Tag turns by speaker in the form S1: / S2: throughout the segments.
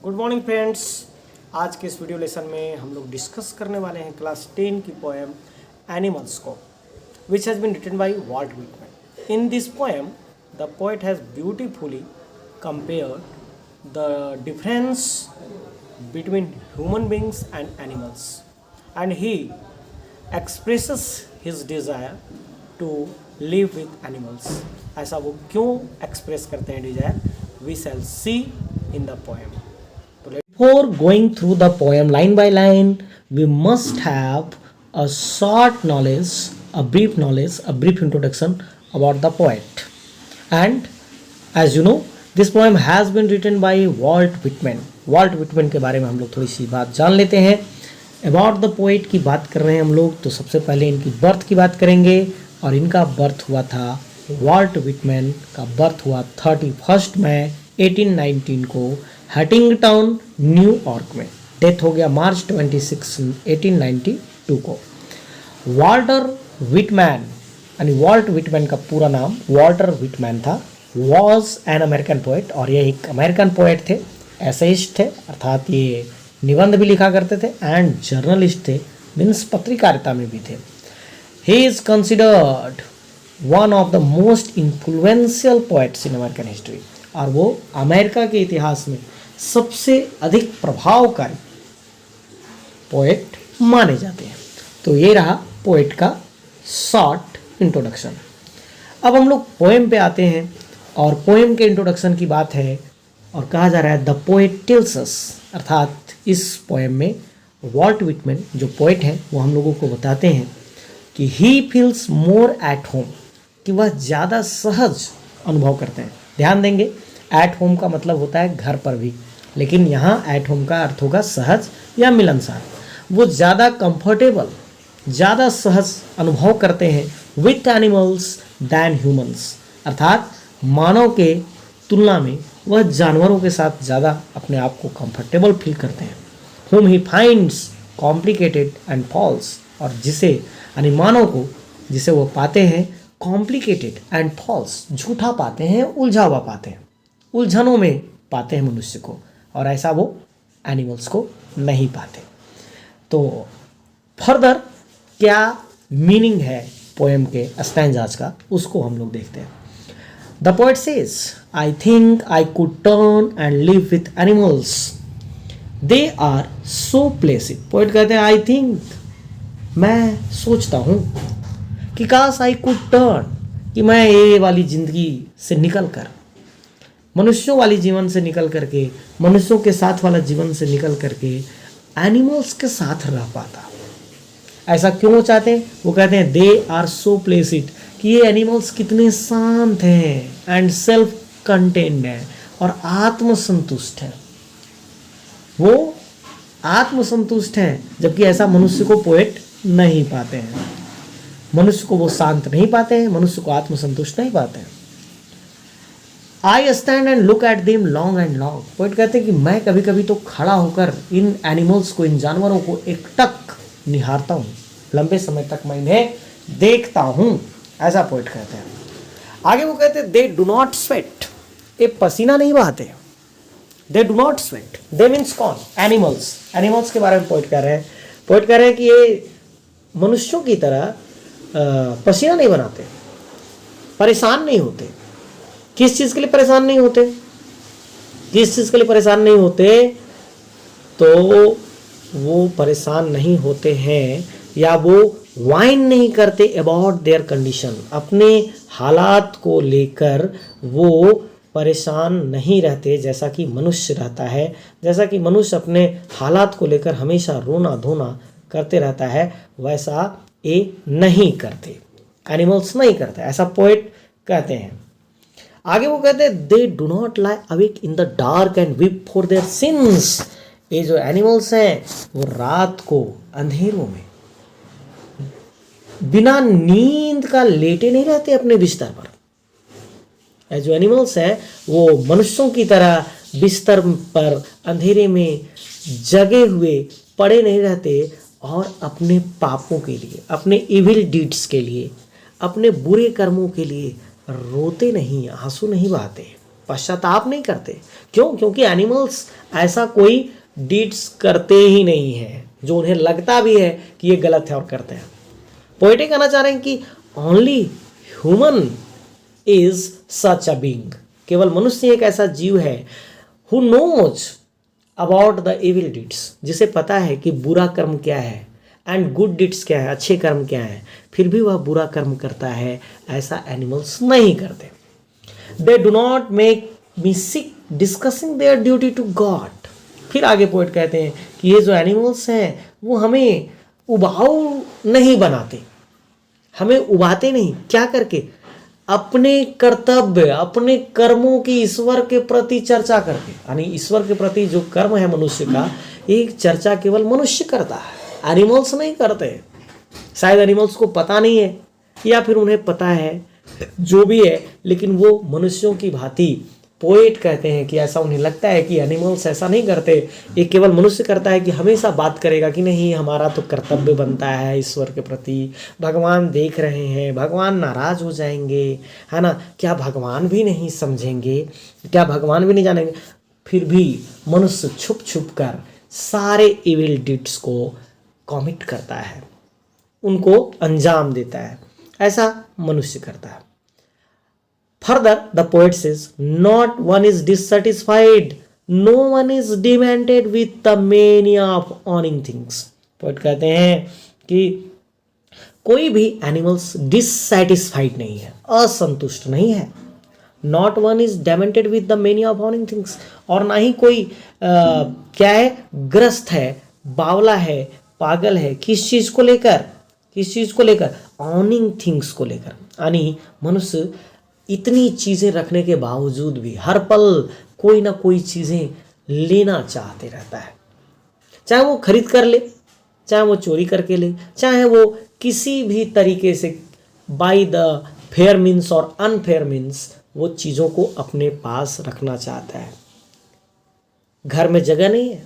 S1: Good morning friends. आज के इस वीडियो लेसन में हम लोग डिस्कस करने वाले हैं क्लास 10 की पोएम एनिमल्स को, which has been written by Walt Whitman. In this poem the poet has beautifully compared the difference between human beings and animals, and he expresses his desire to live with animals. ऐसा वो क्यों express करते हैं Dzire, we shall see in the poem. Before going through the poem line by line, we must have a short knowledge, a brief introduction about the poet. And as you know, this poem has been written by Walt Whitman. Walt Whitman के बारे में हम लोग थोड़ी सी बात जान लेते हैं। अबाउट द पोएट की बात कर रहे हैं हम लोग, तो सबसे पहले इनकी बर्थ की बात करेंगे। और इनका बर्थ हुआ था, वॉल्ट विटमैन का बर्थ हुआ 31 मई 1819 को हटिंगटाउन, न्यूयॉर्क में। डेथ हो गया मार्च 26, 1892 को। वॉल्टर विटमैन यानी वॉल्ट विटमैन का पूरा नाम वॉल्टर विटमैन था। वॉज एन अमेरिकन पोएट, और ये एक अमेरिकन पोएट थे, एसेइस्ट थे, अर्थात ये निबंध भी लिखा करते थे, एंड जर्नलिस्ट थे, मीन्स पत्रकारिता में भी थे। He is considered one of the most influential poets in American history, और वो अमेरिका के इतिहास में सबसे अधिक प्रभावकारी पोएट माने जाते हैं। तो ये रहा पोएट का शॉर्ट इंट्रोडक्शन। अब हम लोग पोएम पे आते हैं, और पोएम के इंट्रोडक्शन की बात है, और कहा जा रहा है द पोएट टेल्स अस, अर्थात इस पोएम में वॉल्ट विटमैन जो पोएट हैं वो हम लोगों को बताते हैं कि he feels more at home, कि वह ज़्यादा सहज अनुभव करते हैं। ध्यान देंगे, एट होम का मतलब होता है घर पर भी, लेकिन यहाँ एट होम का अर्थ होगा सहज या मिलनसार। वो ज़्यादा कंफर्टेबल, ज़्यादा सहज अनुभव करते हैं विथ एनिमल्स दैन ह्यूमन्स, अर्थात मानव के तुलना में वह जानवरों के साथ ज़्यादा अपने आप को कंफर्टेबल फील करते हैं। whom he finds complicated and false, और जिसे यानी मानव को जिसे वो पाते हैं कॉम्प्लिकेटेड एंड फॉल्स, झूठा पाते हैं, उलझा हुआ पाते हैं, उलझनों में पाते हैं मनुष्य को, और ऐसा वो एनिमल्स को नहीं पाते। तो फर्दर क्या मीनिंग है पोएम के स्टैंजाज का, उसको हम लोग देखते हैं। The poet says, I think I could turn and live with animals. They are so placid. Poet कहते हैं I think, मैं सोचता हूँ कि काश I could turn, कि मैं ये वाली ज़िंदगी से निकल कर, मनुष्यों वाली जीवन से निकल करके, मनुष्यों के साथ वाला जीवन से निकल करके एनिमल्स के साथ रह पाता। ऐसा क्यों चाहते हैं? वो कहते हैं दे आर सो प्लेसिड, कि ये एनिमल्स कितने शांत हैं, एंड सेल्फ कंटेन्ड हैं, और आत्मसंतुष्ट हैं। वो आत्मसंतुष्ट हैं, जबकि ऐसा मनुष्य को पोएट नहीं पाते हैं। मनुष्य को वो शांत नहीं पाते हैं, मनुष्य को आत्मसंतुष्ट नहीं पाते हैं। I stand and look at them long and long. Poet कहते हैं कि मैं कभी कभी तो खड़ा होकर इन एनिमल्स को, इन जानवरों को एकटक निहारता हूँ, लंबे समय तक मैं इन्हें देखता हूँ, ऐसा पोएट कहते हैं। आगे वो कहते हैं दे डू नॉट स्वेट, ये पसीना नहीं बहाते। दे do not sweat, they means कौन? एनिमल्स। एनिमल्स के बारे में पोएट कह रहे हैं। पोएट कह रहे हैं कि ये मनुष्यों की तरह पसीना नहीं बनाते, परेशान नहीं होते। किस चीज़ के लिए परेशान नहीं होते? किस चीज़ के लिए परेशान नहीं होते? तो वो परेशान नहीं होते हैं, या वो वाइन नहीं करते अबाउट देयर कंडीशन, अपने हालात को लेकर वो परेशान नहीं रहते जैसा कि मनुष्य रहता है। जैसा कि मनुष्य अपने हालात को लेकर हमेशा रोना धोना करते रहता है, वैसा ये नहीं करते, एनिमल्स नहीं करते, ऐसा पोएट कहते हैं। आगे वो कहते हैं दे do not lie awake in the dark and weep for their since. ये जो एनिमल्स हैं वो रात को अंधेरों में बिना नींद का लेटे नहीं रहते अपने बिस्तर पर। ये जो एनिमल्स हैं वो मनुष्यों की तरह बिस्तर पर अंधेरे में जगे हुए पड़े नहीं रहते, और अपने पापों के लिए, अपने इविल डीड्स के लिए, अपने बुरे कर्मों के लिए रोते नहीं, आंसू नहीं बहाते। पश्चाताप नहीं करते। क्यों? क्योंकि एनिमल्स ऐसा कोई डीड्स करते ही नहीं है जो उन्हें लगता भी है कि ये गलत है और करते हैं। पोएट कहना चाह रहे हैं कि only human is such a being, केवल मनुष्य एक ऐसा जीव है who knows about the evil deeds, जिसे पता है कि बुरा कर्म क्या है एंड गुड डीड्स क्या है, अच्छे कर्म क्या है, फिर भी वह बुरा कर्म करता है। ऐसा एनिमल्स नहीं करते। They do not make me sick discussing their duty to God. फिर आगे पोएट कहते हैं कि ये जो एनिमल्स हैं वो हमें उबाऊ नहीं बनाते, हमें उबाते नहीं। क्या करके? अपने कर्तव्य, अपने कर्मों की ईश्वर के प्रति चर्चा करके। यानी ईश्वर के प्रति जो कर्म है मनुष्य का, एक चर्चा केवल मनुष्य करता है, एनिमल्स नहीं करते। शायद एनिमल्स को पता नहीं है या फिर उन्हें पता है, जो भी है, लेकिन वो मनुष्यों की भांति पोएट कहते हैं कि ऐसा उन्हें लगता है कि एनिमल्स ऐसा नहीं करते, ये केवल मनुष्य करता है कि हमेशा बात करेगा कि नहीं हमारा तो कर्तव्य बनता है ईश्वर के प्रति, भगवान देख रहे हैं, भगवान नाराज हो जाएंगे, है ना, क्या भगवान भी नहीं समझेंगे, क्या भगवान भी नहीं जानेंगे। फिर भी मनुष्य छुप छुप कर सारे इविल डीड्स को कमिट करता है, उनको अंजाम देता है। ऐसा मनुष्य करता है। Further, the poet says, not one is dissatisfied, no one is demented with the mania of owning things. Poet कहते हैं कि कोई भी एनिमल्स डिससेटिस्फाइड नहीं है, असंतुष्ट नहीं है। Not one is demented with the mania of owning things, और ना ही कोई क्या है, ग्रस्त है, बावला है, पागल है। किस चीज को लेकर? किस चीज को लेकर? ऑनिंग थिंग्स को लेकर। यानी मनुष्य इतनी चीज़ें रखने के बावजूद भी हर पल कोई ना कोई चीज़ें लेना चाहते रहता है, चाहे वो खरीद कर ले, चाहे वो चोरी करके ले, चाहे वो किसी भी तरीके से बाय द फेयर मीन्स और अनफेयर मीन्स वो चीज़ों को अपने पास रखना चाहता है। घर में जगह नहीं है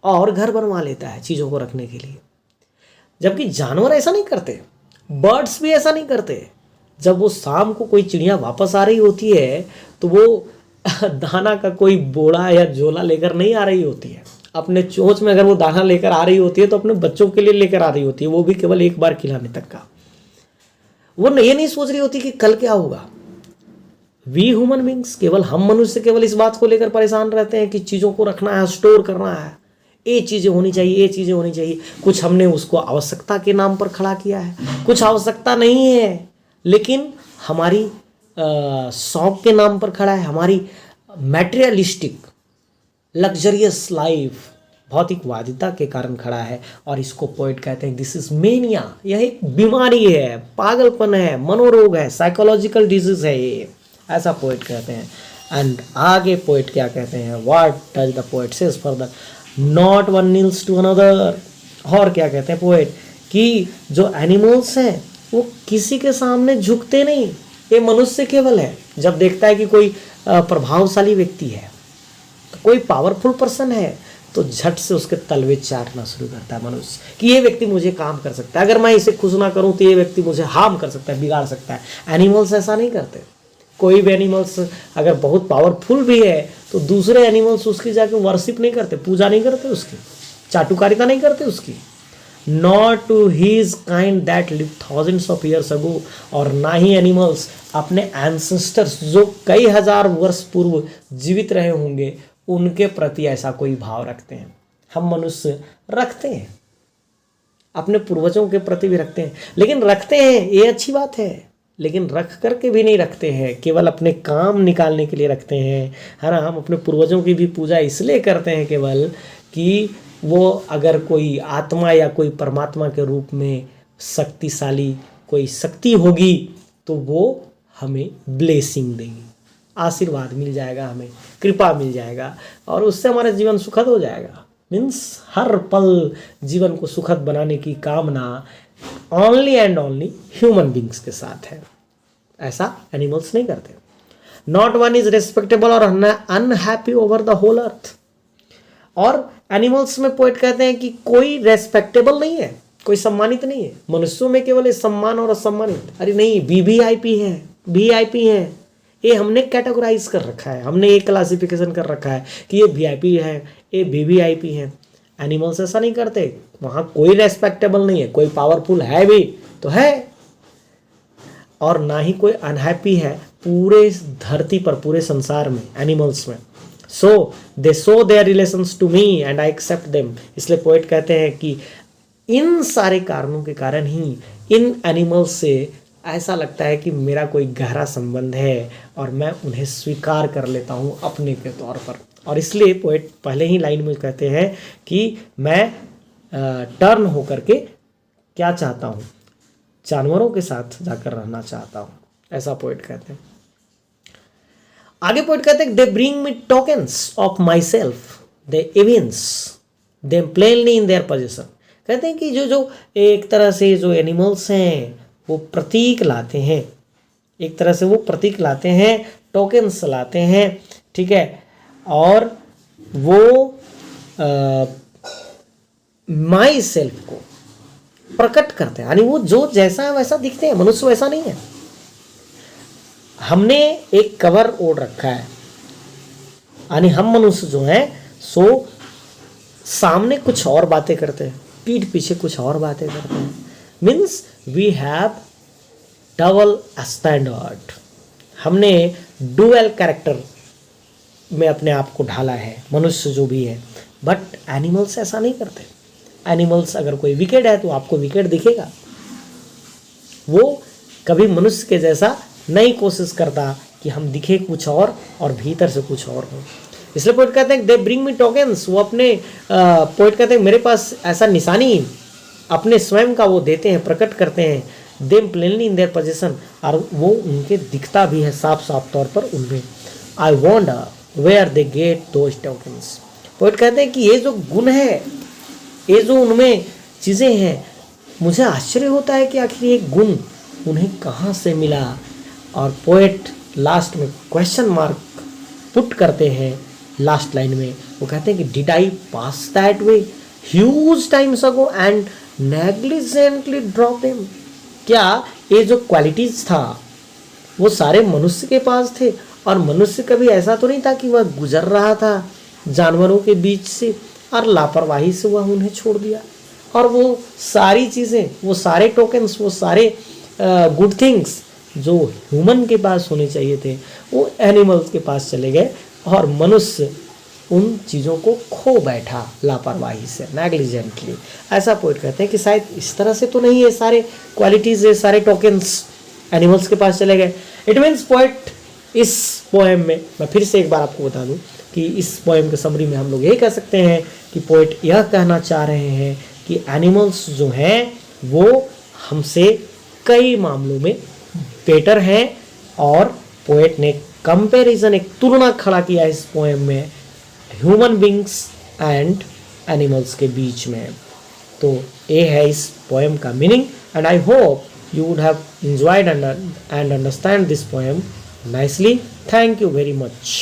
S1: और घर बनवा लेता है चीज़ों को रखने के लिए, जबकि जानवर ऐसा नहीं करते, बर्ड्स भी ऐसा नहीं करते। जब वो शाम को कोई चिड़िया वापस आ रही होती है तो वो दाना का कोई बोरा या झोला लेकर नहीं आ रही होती है। अपने चोंच में अगर वो दाना लेकर आ रही होती है तो अपने बच्चों के लिए लेकर आ रही होती है, वो भी केवल एक बार खिलाने तक का। वो ये नहीं सोच रही होती कि कल क्या होगा। वी ह्यूमन बींग्स, केवल हम मनुष्य केवल इस बात को लेकर परेशान रहते हैं कि चीज़ों को रखना है, स्टोर करना है, ये चीज़ें होनी चाहिए, ये चीज़ें होनी चाहिए। कुछ हमने उसको आवश्यकता के नाम पर खड़ा किया है, कुछ आवश्यकता नहीं है लेकिन हमारी शौक के नाम पर खड़ा है, हमारी मैटेरियलिस्टिक लग्जरियस लाइफ भौतिकवादिता के कारण खड़ा है। और इसको पोएट कहते हैं दिस इज मेनिया, यह एक बीमारी है, पागलपन है, मनोरोग है, साइकोलॉजिकल डिजीज है ये, ऐसा पोएट कहते हैं। एंड आगे पोएट क्या कहते हैं, what does the poet says further, not one kneels to another. और क्या कहते हैं पोएट कि जो एनिमल्स हैं वो किसी के सामने झुकते नहीं, ये मनुष्य केवल है जब देखता है कि कोई प्रभावशाली व्यक्ति है, कोई पावरफुल पर्सन है, तो झट से उसके तलवे चाटना शुरू करता है मनुष्य कि ये व्यक्ति मुझे काम कर सकता है, अगर मैं इसे खुश ना करूं तो ये व्यक्ति मुझे हार्म कर सकता है, बिगाड़ सकता है। एनिमल्स ऐसा नहीं करते। कोई भी एनिमल्स अगर बहुत पावरफुल भी है तो दूसरे एनिमल्स उसकी जाके वर्शिप नहीं करते, पूजा नहीं करते, उसकी चाटुकारिता नहीं करते उसकी। Not to his kind that live thousands of years ago, और ना ही एनिमल्स अपने एंसेस्टर्स जो कई हजार वर्ष पूर्व जीवित रहे होंगे उनके प्रति ऐसा कोई भाव रखते हैं। हम मनुष्य रखते हैं, अपने पूर्वजों के प्रति भी रखते हैं, लेकिन रखते हैं ये अच्छी बात है, लेकिन रख करके भी नहीं रखते हैं, केवल अपने काम निकालने के लिए रखते हैं, है ना। हम अपने पूर्वजों की भी पूजा इसलिए करते हैं केवल कि वो अगर कोई आत्मा या कोई परमात्मा के रूप में शक्तिशाली कोई शक्ति होगी तो वो हमें ब्लेसिंग देंगी, आशीर्वाद मिल जाएगा, हमें कृपा मिल जाएगा और उससे हमारा जीवन सुखद हो जाएगा। मीन्स हर पल जीवन को सुखद बनाने की कामना only and only human beings के साथ है, ऐसा एनिमल्स नहीं करते। नॉट वन इज रेस्पेक्टेबल और unhappy over the whole earth. और एनिमल्स में पोएट कहते हैं कि कोई रेस्पेक्टेबल नहीं है, कोई सम्मानित नहीं है। मनुष्यों में केवल सम्मान और असम्मानित, अरे नहीं, वीवीआईपी है, वीआईपी है, ये हमने कैटेगराइज कर रखा है, हमने ये क्लासिफिकेशन कर रखा है कि ये वीआईपी है, ये वीवीआईपी है। एनिमल्स ऐसा नहीं करते, वहाँ कोई रेस्पेक्टेबल नहीं है, कोई पावरफुल है भी तो है और ना ही कोई अनहैप्पी है पूरे धरती पर, पूरे संसार में, एनिमल्स में। So they show their relations to me and I accept them. इसलिए पोएट कहते हैं कि इन सारे कारणों के कारण ही इन एनिमल्स से ऐसा लगता है कि मेरा कोई गहरा संबंध है और मैं उन्हें स्वीकार कर लेता हूँ अपने के तौर पर। और इसलिए पोएट पहले ही लाइन में कहते हैं कि मैं टर्न होकर के क्या चाहता हूँ, जानवरों के साथ जाकर रहना चाहता हूँ, ऐसा पोएट कहते हैं। आगे पोएट कहते हैं they bring me tokens of my self, they evince them plainly in their position. कहते हैं कि जो एक तरह से जो एनिमल्स हैं वो प्रतीक लाते हैं, एक तरह से वो प्रतीक लाते हैं, टोकन्स लाते हैं, ठीक है, और वो माई सेल्फ को प्रकट करते हैं, यानी वो जो जैसा है वैसा दिखते हैं, मनुष्य वैसा नहीं है। हमने एक कवर ओढ़ रखा है, यानी हम मनुष्य जो हैं सो सामने कुछ और बातें करते हैं, पीठ पीछे कुछ और बातें करते हैं। Means we have double standard, हमने डुअल कैरेक्टर में अपने आप को ढाला है, मनुष्य जो भी है। बट एनिमल्स ऐसा नहीं करते। एनिमल्स अगर कोई विकेट है तो आपको विकेट दिखेगा, वो कभी मनुष्य के जैसा नहीं कोशिश करता कि हम दिखे कुछ और भीतर से कुछ और हो। इसलिए पोएट कहते हैं दे ब्रिंग मी टोकन्स, वो अपने पोएट कहते हैं मेरे पास ऐसा निशानी अपने स्वयं का वो देते हैं, प्रकट करते हैं, them plainly in their position, और वो उनके दिखता भी है साफ साफ तौर पर उनमें। I wonder where they get those tokens. Poet कहते हैं कि ये जो गुण है, ये जो उनमें चीज़ें हैं, मुझे आश्चर्य होता है कि आखिर ये गुण उन्हें कहाँ से मिला। और पोएट लास्ट में क्वेश्चन मार्क पुट करते हैं लास्ट लाइन में, वो कहते हैं कि did I pass that way huge times ago and negligently drop them. क्या ये जो क्वालिटीज था वो सारे मनुष्य के पास थे, और मनुष्य कभी ऐसा तो नहीं था कि वह गुजर रहा था जानवरों के बीच से और लापरवाही से वह उन्हें छोड़ दिया, और वो सारी चीज़ें, वो सारे टोकन्स, वो सारे गुड थिंग्स जो ह्यूमन के पास होने चाहिए थे वो एनिमल्स के पास चले गए, और मनुष्य उन चीज़ों को खो बैठा लापरवाही से, नेग्लिजेंटली। ऐसा पोएट कहते हैं कि शायद इस तरह से तो नहीं, ये सारे क्वालिटीज़, ये सारे टोकन्स एनिमल्स के पास चले गए। इट मीन्स पोएट इस पोएम में, मैं फिर से एक बार आपको बता दूं कि इस पोएम के समरी में हम लोग ये कह सकते हैं कि पोएट यह कहना चाह रहे हैं कि एनिमल्स जो हैं वो हमसे कई मामलों में बेटर हैं, और पोएट ने कंपैरिजन, एक तुलना खड़ा किया इस पोएम में ह्यूमन बींग्स एंड एनिमल्स के बीच में। तो ये है इस पोएम का meaning, and I hope you would have enjoyed and understand this poem nicely. Thank you very much.